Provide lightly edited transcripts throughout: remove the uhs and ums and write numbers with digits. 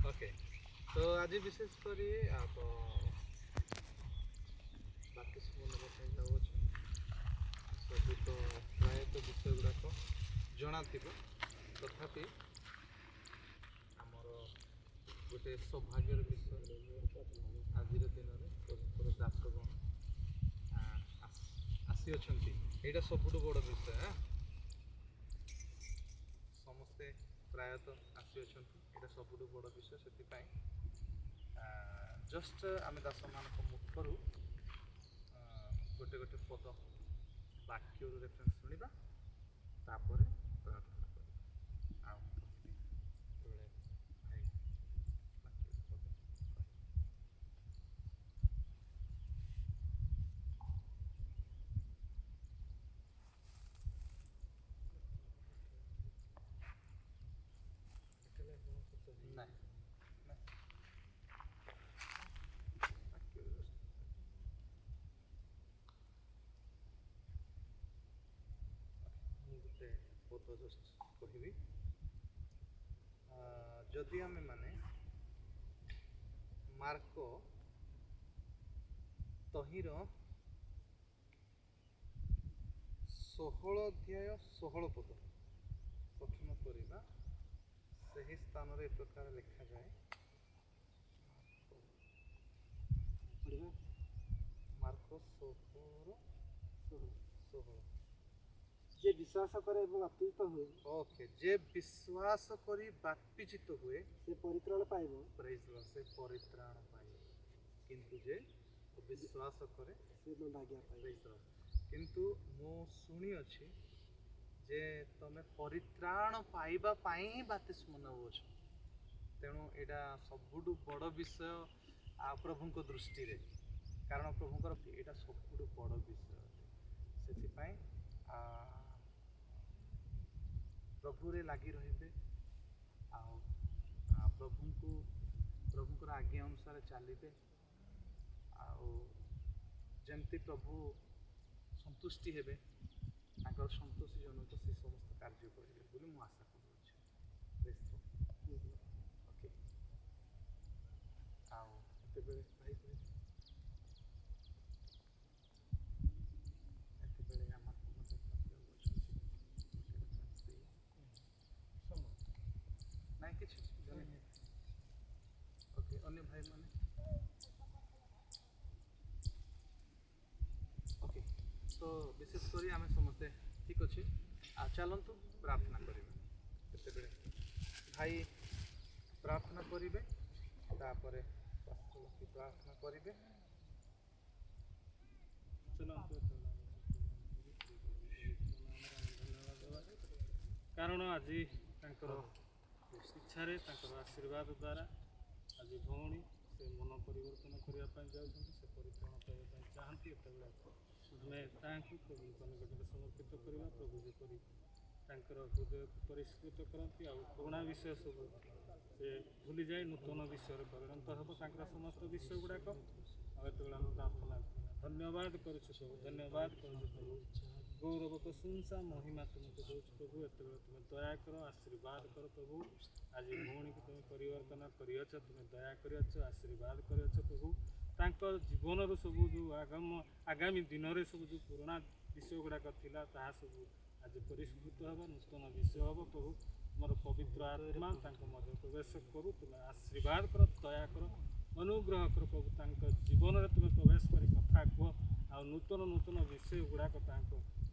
Okay तो आज विशेषकर आप बाप्तिस्म जाऊँ सब तो प्रायतः विषय गुड़ाक जना तथापि आमर गोटे सौभाग्यर विषय आज दिन में प्रभुर दासगण आसी अच्छा यहाँ सबुठ बड़ विषय समस्ते प्रायतः आसी अच्छा यहाँ सबुठ बड़ विषय से जस्ट आम दास मान मुखर गोटे गोटे पद वाक्य रेफरेन्स शुणा तापर प्रार्थना करवा गोटे पद जस्ट कहबी जदि आम माने मार्क तहिर 16 अध्याय 16 पद पठन करवा से स्थान ए प्रकार लिखा जाए मार्क 16 जे विश्वास करे एवं बाप्तिजित हुए ओके जे विश्वास करी बाप्तिजित हुए से परित्राण पाइबो प्रेज लॉर्ड से परित्राण पाइबो किंतु जे विश्वास करे से भाग्य पाइबो प्रेज लॉर्ड किंतु मो सुनी अछि जे तमे परित्राण पाइबा पाई ही बाप्तिस्म नउछ तेणु एडा सबुठु बड़ विषय आ प्रभुଙ୍କ दृष्टि रे कारण प्रभुଙ୍କର एटा सबुठु बड़ विषय सेति पाई प्रभुरे लगी रही प्रभुंर आज्ञा अनुसार चलिए आमती प्रभु संतुष्टि हेबे संतोषी जनक से समस्त कार्य करेंगे बोली मुझे आशा करुँच ओके आते अन्य भाई माने ओके तो विशेषकर आम समस्ते ठीक अच्छे चलतु प्रार्थना करेंगे भाई प्रार्थना करेंगे तापर प्रार्थना करेंगे कारण आज इच्छा आशीर्वाद द्वारा आज भौणी से मन परिवर्तन करने जाऊँ से परित्राण पाइबा चाहती आम प्रभु निकट समर्पित करवा प्रभु जपरी हृदय को परिष्कृत करती पुराणा विषय सब से भूली जाए नूतन विषय परिणत हम समस्त विषय गुड़ाक आम प्रार्थना धन्यवाद करुँ प्रभु धन्यवाद करुँ प्रभु गौरव प्रशंसा महिमा तुमको दौर प्रभु एत तुम दया कर आशीर्वाद कर प्रभु आज भौणी को तुम परिवर्तन कर तुम दया कर आशीर्वाद कर प्रभु तांकर जीवन सब जो आगामी दिन में सब जो पुराणा विषय गुड़ाक थिला ताहा सब आज परिष्कृत हम नूतन विषय हम प्रभु तुम पवित्र आत्मा मध्य प्रवेश करू तुम आशीर्वाद कर दया कर अनुग्रह कर प्रभु तांकर जीवन में तुम प्रवेश कर कथा कह आ नूतन नूतन विषय गुड़ाक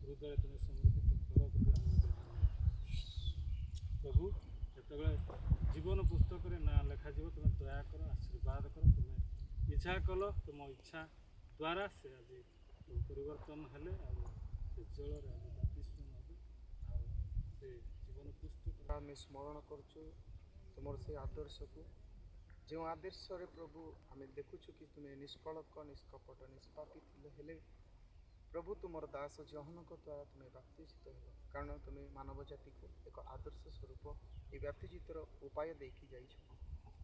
हृदय तुम समर्पित कर प्रभु जो जीवन पुस्तक ना लिखा तुम दया कर आशीर्वाद कर तुम इच्छा कल तुम इच्छा द्वारा से आज परिवर्तन हेले से जल बाप्तिस्म से जीवन पुस्तक आम स्मरण करुँ तुम से आदर्श को जो आदर्श रे प्रभु आम देखुचु कि तुम्हें निष्कलक निष्कपट निष्पापी हेले प्रभु तुमर दास जहनक द्वारा तुम्हें बाप्तिजित हेल कारण तुम्हें मानव जाति को एक आदर्श स्वरूप ये बाप्तिजितर उपाय देखी जाइछ।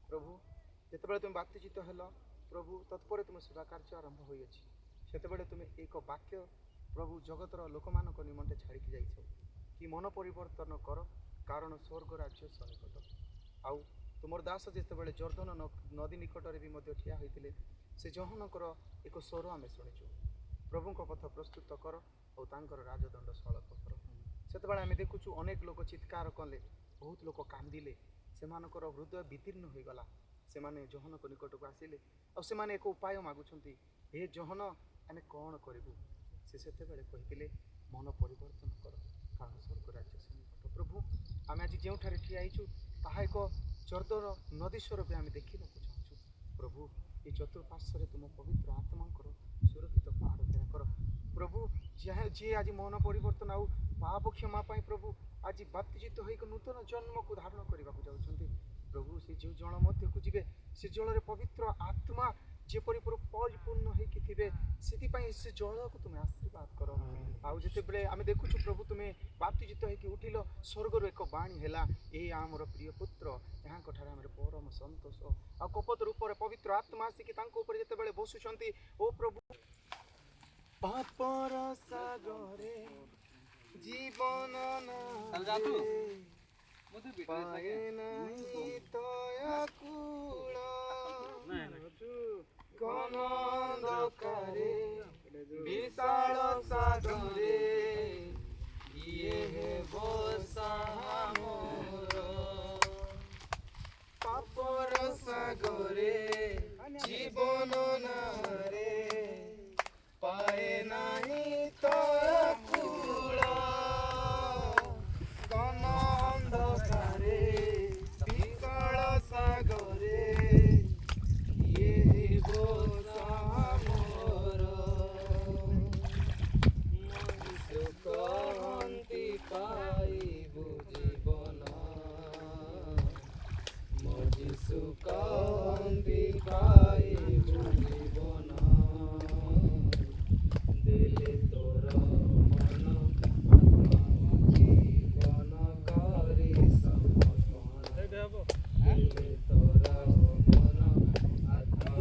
प्रभु जितेबाला तुम बाप्तिजित हेल प्रभु तत्पर तुम सेवा कार्य आरंभ हो सेतेबेले तुम एक वाक्य प्रभु जगतर लोक मान निमंते छाड़ी जाइछ कि मन परिवर्तन कर कारण स्वर्ग राज्य सन्निकट। आउ तुमर दास जितेबाला जर्दन नदी निकट में भी ठिया होते से जहनकर एक स्वर आम शुणुचु प्रभु पथ प्रस्तुत कर और राजदंड सड़क कर से आम देखुचु अनेक लोक चित्कार कले बहुत लोक कांदिले से हृदय विदीर्ण हो गला से जहन को निकट को आसिले और एक उपाय मागुंट हे जहन आम कौन करूँ से कहते मन परिवर्तन कर कारण स्वर्ग राज्य सन्निकट। प्रभु आम आज जो ठिया ताहा एक जर्दन नदी स्वर भी आम देखा चाहूँ प्रभु ये चतुर्पार्श्व तुम पवित्र आत्मा सुरक्षित पहाड़ घेरा कर प्रभु जी आज मन परिवर्तन आउ पाप क्षमा प्रभु आज बाप्तिजित हो नूतन जन्म को धारण करने जाऊँ प्रभु से जो जल मध्य को जीवे से जल पवित्र आत्मा जेपरी परिपूर्ण होती से जल को तुम्हें आशीर्वाद कर आउ जिते आम देखुचु प्रभु तुम्हें बाप्तिजित हो उठिल स्वर्गर एक बाणी है ये आमर प्रिय पुत्र यहाँ आम परम संतोष आ कपत रूप पवित्र आत्मा आसिक जिते बसुंट ओ प्रभु पापर सागरे जीवन पाए नहीं तया कूल कौन अंधकारे विशाल सागरे ये है बसा मोर पापर सागरे जीवन नारे पाए नहीं तया कूल कौन अंधकारे विशाल सागरे ये बसा मोर सुखंति पाइबु जीवन मजी सुखंति पाइबु जीवन दिले तोर मन आत्मा जीवन करी समर्पण दिले तोर मन आत्मा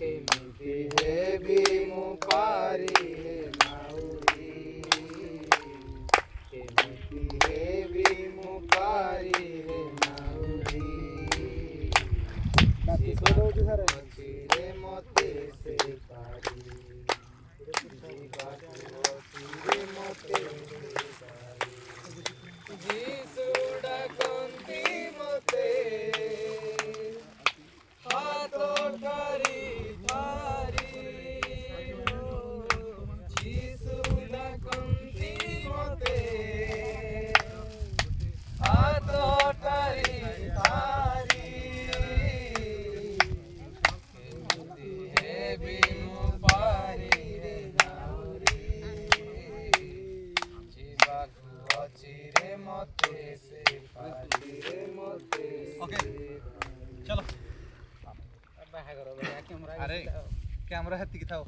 କେମିତି ହେବି ମୁଁ ପାରି ହେ ନାଉରି କେମିତି ହେବି ମୁଁ ପାରି ହେ ନାଉରି ଯିବାରେ ମତେ ସେ ପାରି ଯିବାରେ ମତେ ଯୀଶୁ ଡାକନ୍ତି ମତେ ହାତ ଠାରି ଠାରି ଯୀଶୁ ଡାକନ୍ତି ମତେ ହାତ ଠାରି ଠାରି କେମିତି ହେବି ମୁଁ ପାରି ରେ ନାଉରି ଯିବାକୁ ଅଛି ରେ ମତେ ସେ ପାରି ରେ ମତେ चलो अरे कैमरा हेतिकी थाओ